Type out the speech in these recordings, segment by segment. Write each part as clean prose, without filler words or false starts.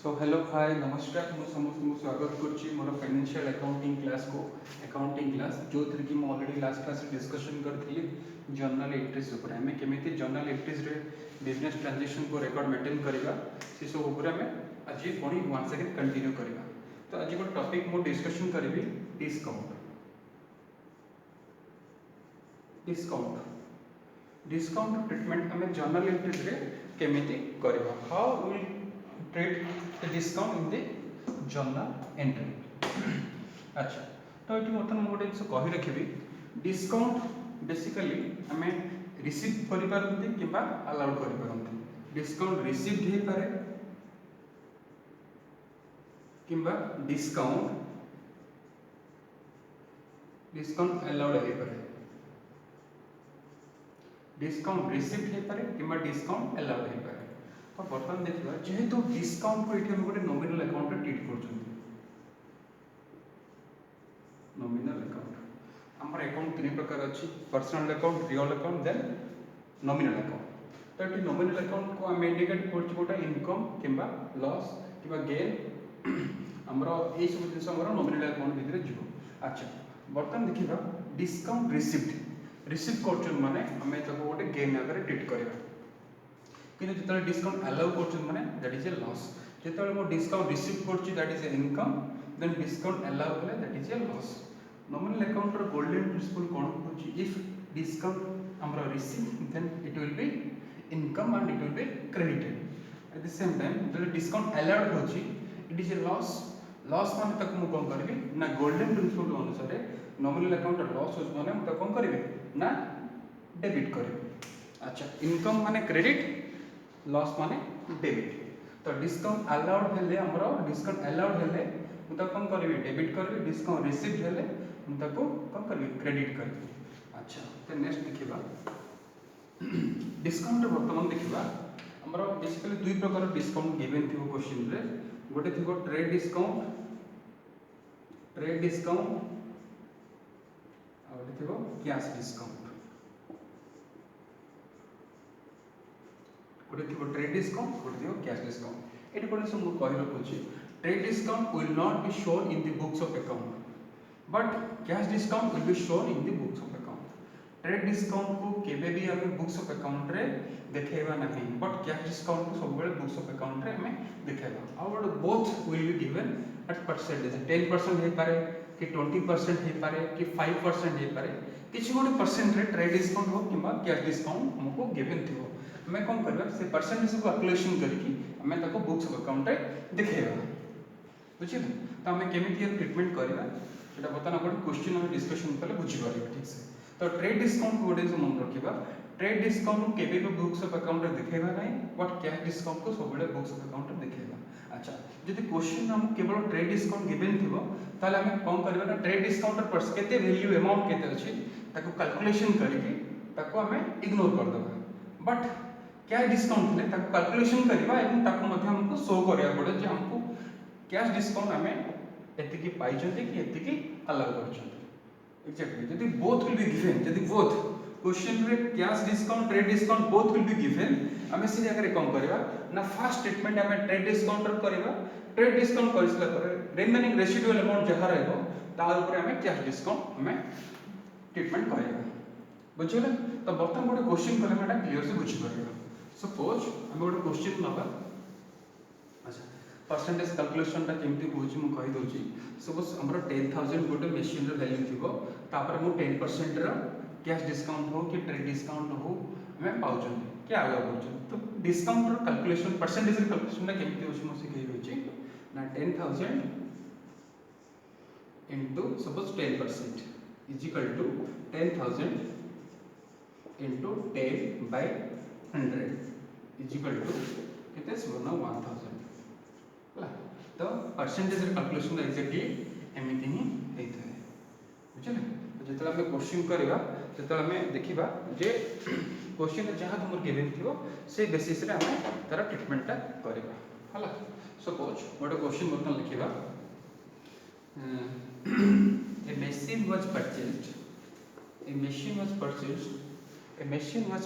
So hello hi नमस्कार मु समस्त को स्वागत करछि मोर फाइनेंशियल अकाउंटिंग क्लास को अकाउंटिंग क्लास जो थी कि मैं ऑलरेडी लास्ट क्लास डिस्कशन करथि जर्नल एंट्रीज ऊपर हमें केमिति जर्नल एंट्रीज रे बिजनेस ट्रांजैक्शन को रिकॉर्ड मेंटेन करबा से सब ऊपर हमें आज पुणी वन सेकंड कंटिन्यू करबा। तो आज को टॉपिक मो डिस्कशन करबी डिस्काउंट डिस्काउंट ट्रीटमेंट हमें जर्नल एंट्रीज रे केमिति करबा how will treat the discount in the journal entry। अच्छा तो ये बर्तमान मुझे गोटे जिन कही रखी डिस्काउंट बेसिकली आम रिसीव करते कि अलाउड करते डिस्काउंट रिसीव हो पारे कि डिस्काउंट अलाउड हो पारे डिस्काउंट रिसीव हो पारे कि डिस्काउंट अलाउड हो पारे। तो बर्तमान देखा जेहेतु डिस्काउंट को ये गोटे नॉमिनल अकाउंट ट्रीट कर नॉमिनल अकाउंट आमर अकाउंट तीन प्रकार अच्छी personal account real account then nominal account. तो ये नॉमिनल अकाउंट को आम इंडिकेट कर गोटे इनकम कि लॉस कि गेन आमर ये सब जिन नॉमिनल अकाउंट भितर जीव। अच्छा बर्तमान देखा डिस्काउंट रिसीव कर माने आम गोटे गेन आगे ट्रीट करवा कि जो डिस्काउंट अलाउ कर माने दैट इज ए लॉस जो मो डिस्काउंट रिसीव कर that is a income then discount allow कले that is a loss. Nominal account रो गोल्डन प्रिंसिपल कोन होची इफ डिस्काउंट हमरो receive then it will be income and it will be credited at the same time जो discount allowed होची it is a loss माने तक मु कोन करबी ना गोल्डन प्रिंसिपल अनुसार नॉमिनल अकाउंट लॉस होच माने मु तक कोन करबी ना डेबिट करबी। अच्छा इनकम माने क्रेडिट लॉस माने डेबिट। तो डिस्काउंट अलाउड हेले हमरो डिस्काउंट अलाउड हेले मु तक कोन करबी डेबिट करबी डिस्काउंट रिसीव हेले मु तक कोन करबी क्रेडिट करबी। अच्छा तो नेक्स्ट देखिबा डिस्काउंट वर्तमान देखिबा हमरो बेसिकली दुई प्रकार डिस्काउंट गिवन थिबो क्वेश्चन रे गोटे थिबो ट्रेड डिस्काउंट आ गोटे थिबो कैश डिस्काउंट गोटे थी ट्रेड डिस्काउंट गोटे थी कैश डिस्काउंट ये गोटे सब कही रखुच्छी trade discount will not be shown in the books of account but cash discount will be shown in the books of account. Trade discount को केबे भी हमें बुक्स ऑफ अकाउंट रे देखेबा नहीं बट कैश डिस्काउंट को सब बेले बुक्स ऑफ अकाउंट रे हमें देखेबा और both will be given at percentage 10% हे पारे कि 20% हे पारे कि 5% हे पारे किछि गोटे परसेंट रे ट्रेड डिस्काउंट हो किबा कैश डिस्काउंट हमको गिवन थिबो मैं कौन करबा से परसेंटेज को कैलकुलेशन करके हमें ताको बुक्स ऑफ अकाउंट रे देखेबा बुझिल। तो हमें केमिति ट्रीटमेंट करबा सेटा बतन अपन क्वेश्चन हम डिस्कशन कले बुझी परबा ठीक से। तो ट्रेड डिस्काउंट को गोटे मन रखिबा ट्रेड डिस्काउंट को केबे भी बुक्स ऑफ अकाउंट रे देखेबा नहीं बट कैश डिस्काउंट को सब बेले बुक्स ऑफ अकाउंट रे देखेबा। अच्छा जदि क्वेश्चन हम केवल ट्रेड डिस्काउंट गिवन थिबो ताले हमें कोन करबा ना ट्रेड डिस्काउंट रे पर्स केते वैल्यू अमाउंट केते अछि ताको कैलकुलेशन करके ताको हमें इग्नोर कर देबा बट कैश डिस्काउंट ले ताको कैलकुलेशन करबा एवं ताको मध्ये हमको शो करिया पड़े जे हमको कैश डिस्काउंट हमें एति की पाई जंते कि एति की अलाउ कर जंते एक्जेक्टली यदि बोथ विल बी गिवन यदि बोथ क्वेश्चन रे cash discount trade discount both will be given हमें से जगह रे कम करबा ना फर्स्ट स्टेटमेंट हमें ट्रेड डिस्काउंट रे करबा ट्रेड डिस्काउंट करसला पर रिमेनिंग रेसिडुअल अमाउंट जहां रहबो ता ऊपर हमें कैश डिस्काउंट हमें ट्रीटमेंट करबा बुझिले। तो बर्तमान गोटे क्वेश्चन कले मेटा क्लियर से बुझी परबा सपोज हम गोटे क्वेश्चन नबा। अच्छा परसेंटेज कैलकुलेशन टा केमती होची मु कहि दोची सपोज हमर 10000 गोटे मशीन रो वैल्यू थिबो तापर मु 10% रो कैश डिस्काउंट हो कि ट्रेड डिस्काउंट हो हमें पाउछन क्या आलो होछन। तो डिस्काउंट रो कैलकुलेशन परसेंटेज रो कैलकुलेशन टा केमती होची मु से कहि दोची ना 10000 into suppose 10% is equal to 10,000 into 10 by 100 is equal to कितने सुना 1000 होला। तो परसेंटेज रे कैलकुलेशन एक्जेक्टली एमिति ही हेता है बुझले। जेतला हम क्वेश्चन करबा तेतला हम देखिबा जे क्वेश्चन जहां तुमर गिवन थिबो से बेसिस रे हम तार ट्रीटमेंट ता करबा होला। सपोज गोटे question बतन लिखिबा a machine was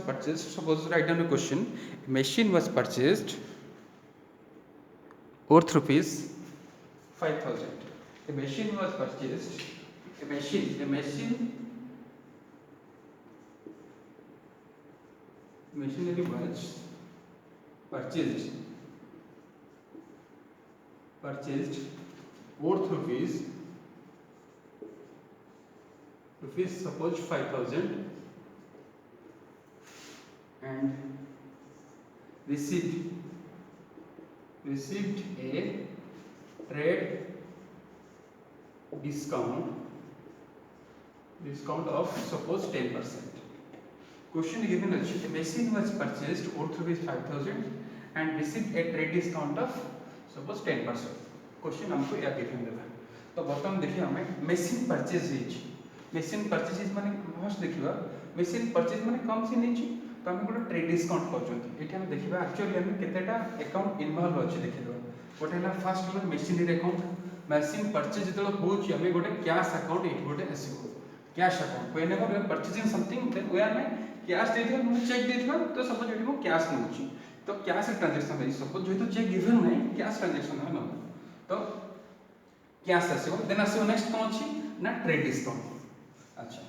purchased suppose write down a question a machine was purchased worth rupees 5,000. A machine was purchased. A machinery was purchased worth rupees suppose 5,000 and received a trade discount of suppose 10%. Question given is a machine was purchased worth rupees 5,000 and received a trade discount of suppose 10%. Question हमको या given देबा तो बर्तमान देखिए हमें machine purchase ହେଇଛି machine purchase माने first देखिबा मशीन परचेज माने कम से नहीं तो हम गोटे ट्रेड डिस्काउंट करछंती एठी हम देखिबा एक्चुअली हम केतेटा अकाउंट इन्वॉल्व अछि देखिबा गोटे हला फर्स्ट हला मशीनरी अकाउंट मशीन परचेज जतलो होछि हम गोटे कैश अकाउंट एठी गोटे आसीबो cash account whenever we are purchasing something then we are cash देथिबा हम चेक देथिबा तो सपोज एठी मो कैश नउछि तो कैश ट्रांजैक्शन है सपोज जेतो चेक गिवन नहीं कैश ट्रांजैक्शन है न तो कैश आसीबो देन आसीबो नेक्स्ट कोन अछि ना ट्रेड डिस्काउंट अच्छा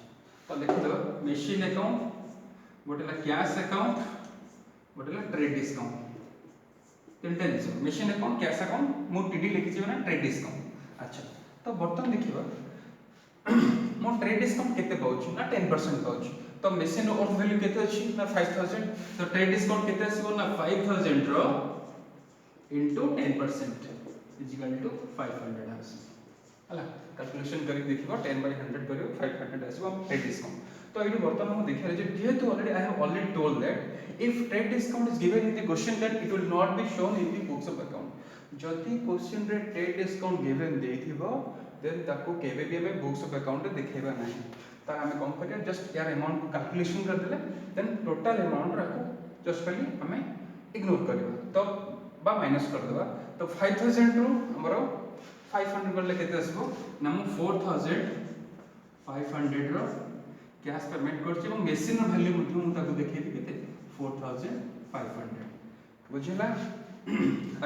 तो लिख दो मशीन अकाउंट गोटेला कैश अकाउंट गोटेला ट्रेड डिस्काउंट तीनटा जिनिस मशीन अकाउंट कैश अकाउंट मो टीडी लिखि छी ना ट्रेड डिस्काउंट अच्छा तो बर्तन देखिबा मो ट्रेड डिस्काउंट केते पाउची ना 10% पाउची तो मशीन वर्थ वैल्यू केते अछि ना 5,000 तो ट्रेड डिस्काउंट केते आसीबो ना 5,000 रो इनटू 10% इज इक्वल टू 500 आसी हला कैलकुलेशन करी देखिबो 10/100 करियो 500 आसीबो हम ट्रेड डिस्काउंट तो एठी वर्तमान हम देखिया जे जेहेतु already I have already told that if trade discount is given in the question then it will not be shown in the books of account जति क्वेश्चन रे ट्रेड डिस्काउंट गिवन देथिबो देन ताको केबे भी हमें बुक्स ऑफ अकाउंट रे देखेबा नहीं ता हमें कम करिया जस्ट यार अमाउंट को कैलकुलेशन कर देले देन टोटल अमाउंट राको जस्ट खाली हमें इग्नोर करबा तो बा माइनस कर देबा तो 5,000 रो हमरो 500 करले केते आसबो ना मु 4,500 रो कैश पेमेंट करछि এবং মেশিন ର ভ্যালু মধ্যে মু তাको দেখেबी केते 4,500 बुझिला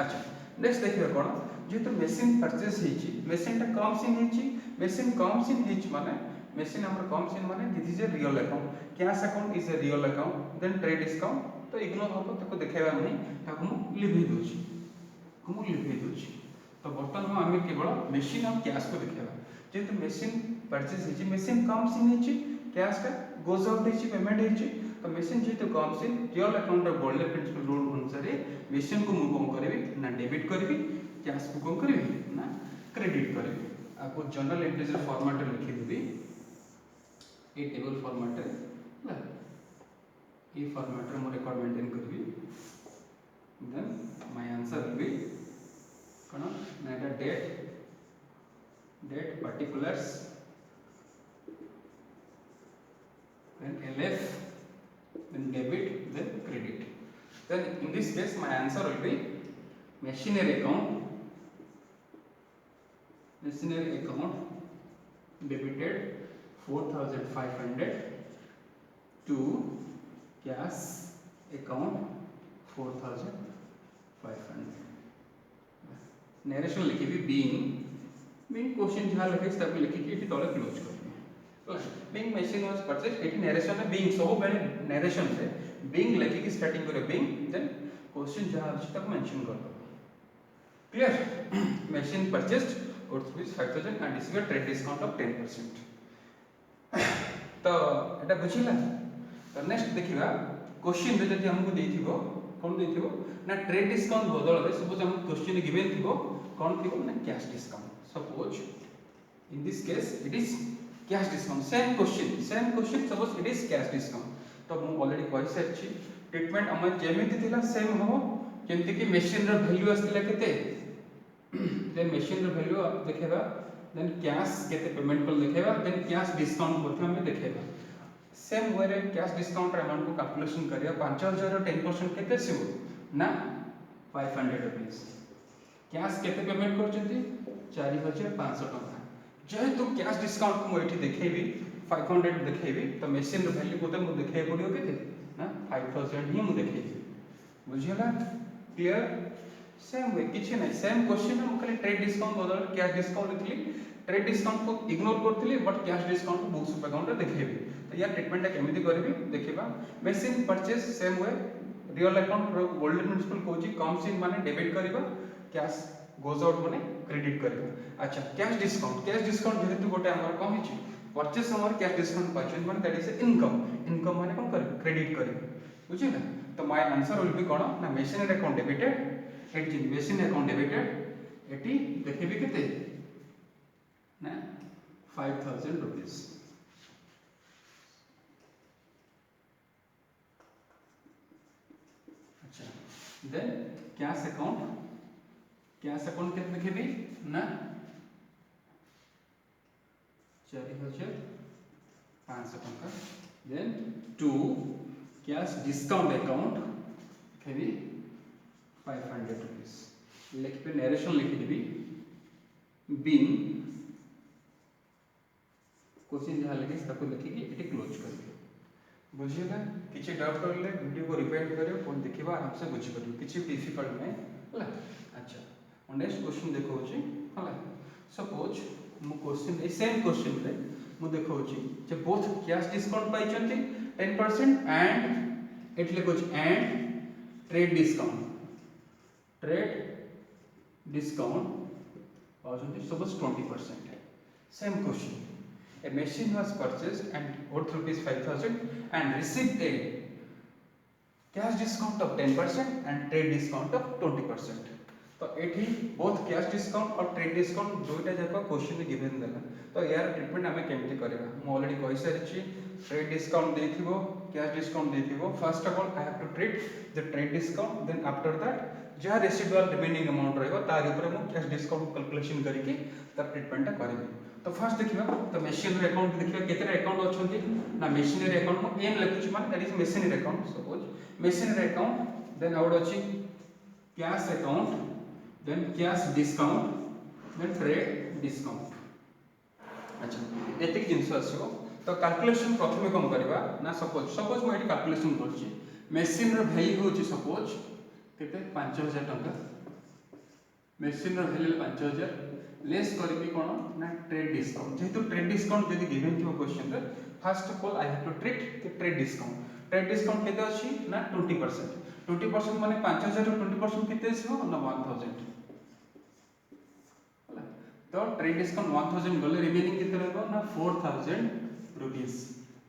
अच्छा नेक्स्ट देखिबा कोन जेतो मेशिन परचेस हेछि मेशिन ता कम सिन हेछि मेशिन कम सिन हेछि माने मेशिन हमर कम सिन माने this is a real account cash account is a real account then trade discount तो इग्नोर हो ताको देखेबा नहीं ताको मु लिभि दोछि तो बर्तमान हम आमे केवल मेशिन और कैश को देखेबा जेतो मेशिन परचेस हेछि मेशिन कम सिन हेछि कैश का गोज आउट हेछि पेमेंट हेछि तो मेशिन जेतो कम सिन रियल अकाउंट रो गोल्डन प्रिंसिपल रूल अनुसार मेशिन को मु कोन करबी ना डेबिट करबी कैश को कोन करबी ना क्रेडिट करबी आपको जनरल एंट्रीज फॉर्मेट रे लिखि देबी ए टेबल फॉर्मेट रे ला ए फॉर्मेट रे मो रिकॉर्ड मेंटेन करबी then my answer will be कोन ना date particulars then LF then debit then credit then in this case my answer will be machinery account debited 4,500 to cash account 4,500 narration लिखिबी being question जहाँ लिखे तब लिखिकी एठी तले close करबी being machine was purchased एठी narration में being सब बेले नरेशन से being लिखिकी स्टार्टिंग करे being देन क्वेश्चन जहाँ अछि तक मेंशन कर दो clear machine purchased worth ₹5,000 and received a trade discount of 10% तो एटा बुझिला तो नेक्स्ट देखिबा क्वेश्चन रे जति हमको देथिबो कोन देथिबो ना ट्रेड डिस्काउंट बदल रे सपोज हम क्वेश्चन गिवन थिबो कोन थिबो ना cash discount suppose in this case it is cash discount same question suppose it is cash discount तो हम ऑलरेडी कहि सारछि ट्रीटमेंट हम जेमिति थिला सेम हो जेमति कि मशीन रो वैल्यू आस्तिला केते देन मशीन रो वैल्यू देखेबा देन कैश केते पेमेंट कर देखेबा देन कैश डिस्काउंट होते हम देखेबा सेम वे रे कैश डिस्काउंट अमाउंट को कैलकुलेशन करिया 5,000 रो 10% केते सिबो ना 500 रुपीस कैश केते पेमेंट करछथि 4,500 टका जेहेतु कैश डिस्काउंट को एठी देखेबी 500 देखेबी तो मशीन रो वैल्यू को मु देखे पड़ियो केते ना 5,000 ही मु देखेबी बुझियला क्लियर सेम वे किसी नहीं सेम क्वेश्चन में खाली ट्रेड डिस्काउंट बदल कैश डिस्काउंट लिखली ट्रेड डिस्काउंट को इग्नोर करथिली बट कैश डिस्काउंट को बुक्स ऑफ अकाउंट रे देखैबी तो या ट्रीटमेंट केमिति करबी देखिबा machine purchase same way real account golden principle कोची कम्स इन माने डेबिट करबा कैश गोज आउट माने क्रेडिट करबा अच्छा कैश डिस्काउंट जेहेतु गोटे हमर कोन हिची परचेज हमर कैश डिस्काउंट परचेज माने दैट इज इनकम माने कोन करबी क्रेडिट करबी बुझिला तो माय आंसर विल बी कोन ना मशीन अकाउंट डेबिटेड एटी मशीन अकाउंट डेबिटेड एटी देखिबी केते ना 5000 रुपीस अच्छा देन कैश अकाउंट केते देखिबी ना 4500 टका then to cash discount account देखिबी 500 रुपीस लिख पे नरेशन लिखि देबी बिन क्वेश्चन जहाँ लगे ताको लिखिकी एटी क्लोज करबी बुझिला किछि डाउट करले वीडियो को रिवाइंड करियो कोन देखिबा आराम से बुझि परियो किछि डिफिकल्ट नै हला अच्छा नेक्स्ट क्वेश्चन देखौ छी हला सपोज मु क्वेश्चन ए सेम क्वेश्चन रे मु देखौ छी जे बोथ कैश डिस्काउंट पाइ चंती 10% एंड एट लिखौ छी एंड ट्रेड डिस्काउंट पाउचंती suppose 20% same question a machine was purchased and worth rupees 5000 and received a cash discount of 10% and trade discount of 20% तो एठी both cash discount और trade discount दुईटा जाक क्वेश्चन में गिवन देला तो यार ट्रीटमेंट हमें केमती करबा मु ऑलरेडी कहि सारिछि ट्रेड डिस्काउंट देथिबो कैश डिस्काउंट देथिबो first of all I have to treat the trade discount then after that जहाँ रेसिडुअल रिमेनिंग अमाउंट रहइबो तार ऊपर मु कैश डिस्काउंट कैलकुलेशन करिके तार ट्रीटमेंट करबी तो फर्स्ट देखिबा तो मशीनरी अकाउंट देखिबा केते अकाउंट अछंती ना मशीनरी अकाउंट मु एम लिखुछि माने that is machinery account suppose machinery account then out अछि cash account then cash discount then trade discount अच्छा एतिक जिंस आछो तो कैलकुलेशन प्रथमे कोन करबा ना सपोज मु एटी कैलकुलेशन करछि मशीन रो वैल्यू होछि सपोज केते 5000 टका मशीन रो वैल्यू 5000 लेस करबी कोन ना ट्रेड डिस्काउंट जेहेतु ट्रेड डिस्काउंट यदि गिवन थियो क्वेश्चन रे first of all I have to treat the trade discount केते अछि ना 20% माने 5000 रो 20% केते आसीबो ना 1000 होला तो ट्रेड डिस्काउंट 1000 गले रिमेनिंग केते रहबो ना 4000 रुपीस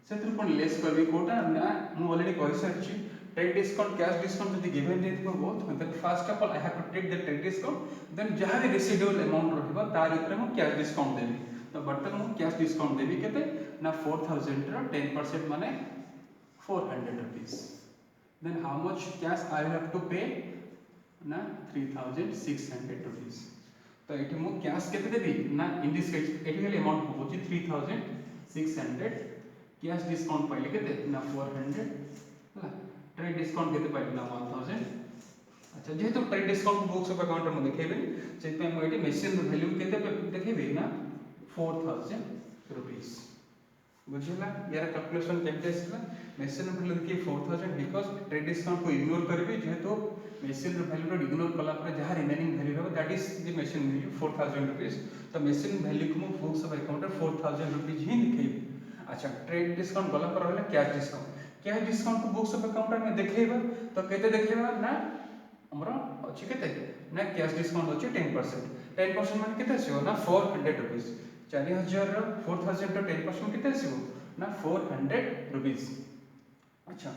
सेतिर कोन लेस करबी कोटा ना मु ऑलरेडी कहि सारछि ट्रेड डिस्काउंट कैश डिस्काउंट यदि गिवन देथिबो both then first of all I have to treat the trade discount then जहां भी रेसिडुअल अमाउंट रहबो तार ऊपर मु कैश डिस्काउंट देबी तो बर्तन मु कैश डिस्काउंट देबी केते ना 4000 रो 10% माने 400 rupees then how much cash I have to pay ना 3600 रुपीस तो एठी मु कैश केते देबी ना इन दिस केस एठी खाली अमाउंट होची 3600 कैश डिस्काउंट पाइले केते ना 400 होला ट्रेड डिस्काउंट केते पाइले ना 1000 अच्छा जेहेतु trade discount books of account में देखेबे सेते हम एटी मशीन वैल्यू केते देखेबे ना 4000 रुपीस बुझिला यार कैलकुलेशन केते आसीला मशीन वैल्यू देखि 4000 बिकॉज़ ट्रेड डिस्काउंट को इग्नोर करबे जेहेतु मशीन वैल्यू को इग्नोर कला पर जहां रिमेनिंग वैल्यू रहबो that is the machine value 4000 rupees तो मशीन वैल्यू को बुक्स ऑफ अकाउंट 4000 रुपीस ही लिखेबे अच्छा ट्रेड डिस्काउंट गला पर रहला कैश डिस्काउंट को बुक्स ऑफ अकाउंट में देखेबा तो केते देखेबा ना हमरा अछि केते ना कैश डिस्काउंट अछि 10% माने केते आसीबो ना 400 रुपीस 4000 रो 4000 रो 10% केते आसीबो ना 400 रुपीस अच्छा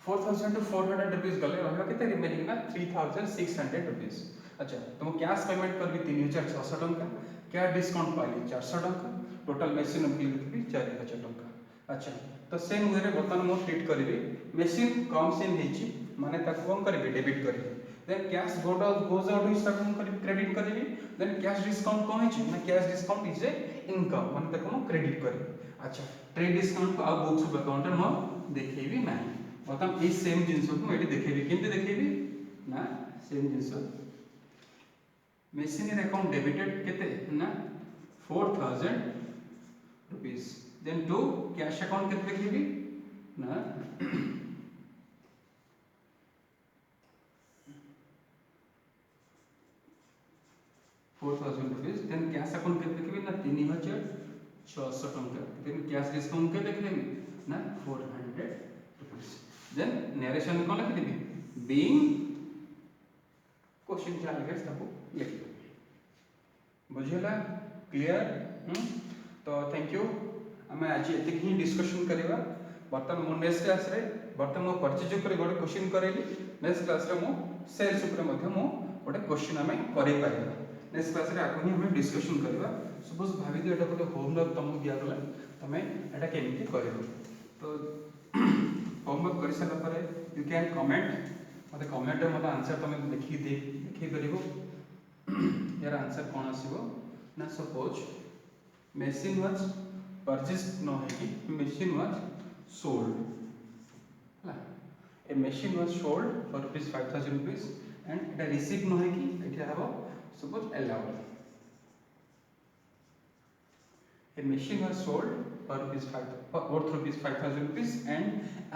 4000 टू 400 रुपीस गले रहबा केते रिमेनिंग ना 3600 रुपीस अच्छा तुम कैश पेमेंट करबी 3600 टंका कैश डिस्काउंट पाइली 400 टंका टोटल मशीन बिल भी 4000 टंका अच्छा तो सेम वे रे बर्तन मो ट्रीट करबी मशीन कम सेम हेची माने ताको कोन करबी डेबिट करबी then cash goes out is ताको करबी क्रेडिट करबी देन कैश डिस्काउंट कोन हेची ना cash discount is a income माने ताको मो क्रेडिट करबी अच्छा ट्रेड डिस्काउंट को आ बुक्स ऑफ अकाउंट मो देखेबी नाही बर्तन ए सेम जिंस को एटी देखेबी केनते देखेबी ना सेम जिंस मशीन अकाउंट डेबिटेड केते ना 4000 rupees then to cash account केते देखिबी ना 4000 रुपीज देन कैश अकाउंट के देखबी ना 3600 टंका देन कैश डिस्काउंट के देखबी ना 400 रुपीज देन नरेशन कोन लिखि देबी बीइंग क्वेश्चन क्या लिखे ताको लिखि देबी बुझिला क्लियर तो थैंक यू आमे आज एतिक ही डिस्कशन करबा बर्तमान मो नेक्स्ट क्लास रे बर्तमान मो परचेज ऊपर गोटे क्वेश्चन करेली नेक्स्ट क्लास रे मो सेल्स ऊपर मध्य मो गोटे क्वेश्चन आमे करै पारिबा नेक्स्ट क्लास रे आको ही हम डिस्कशन करबा सपोज भाबी दे एटा गोटे होमवर्क तुमको दिया गला तमे एटा केमिति करबो तो होमवर्क कर सारा पर यू कैन कमेंट मते कमेंट रे मते आंसर तमे लिखि करिवो यार आंसर कोन आसीबो ना सपोज मशीन वाज परचेस्ड न है कि machine was sold a machine was sold for rupees 5000 rupees and it received no है कि it have suppose allowed a machine was sold for worth rupees 5000 rupees and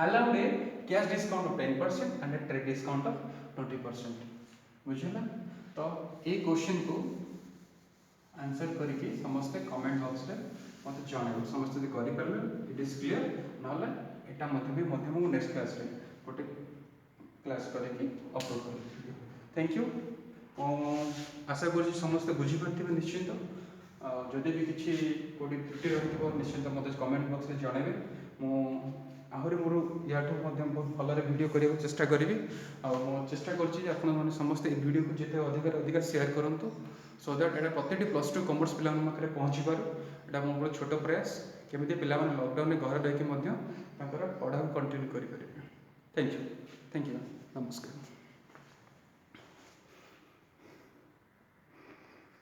allowed a cash discount of 10% and a trade discount of 20% बुझला तो ए question को answer करके समस्त comment box रे मते जणाइबो समस्त जे करि परले इट इज क्लियर नहले एटा मते मो नेक्स्ट क्लास रे गोटे क्लास करके अपलोड कर थैंक यू आशा कर समस्त बुझी पार्थिबे निश्चित जदि भी किसी कोडी त्रुटि रहिबो निश्चित मते कमेंट बॉक्स रे जणाइबे मो आहरी मोर याठू मध्यम बहुत भलरे वीडियो करने चेष्टा करी मो चेष्टा करछि जे आपण माने समस्त ए वीडियो को जेते अधिक शेयर करंतु सो दैट एटा प्रत्येक प्लस 2 कॉमर्स पिला पाखे पहुँची पारू एटा मोर छोट प्रयास केमिति पिला माने लॉकडाउन में घर रही पढ़ा कंटिन्यू करें थैंक यू नमस्कार।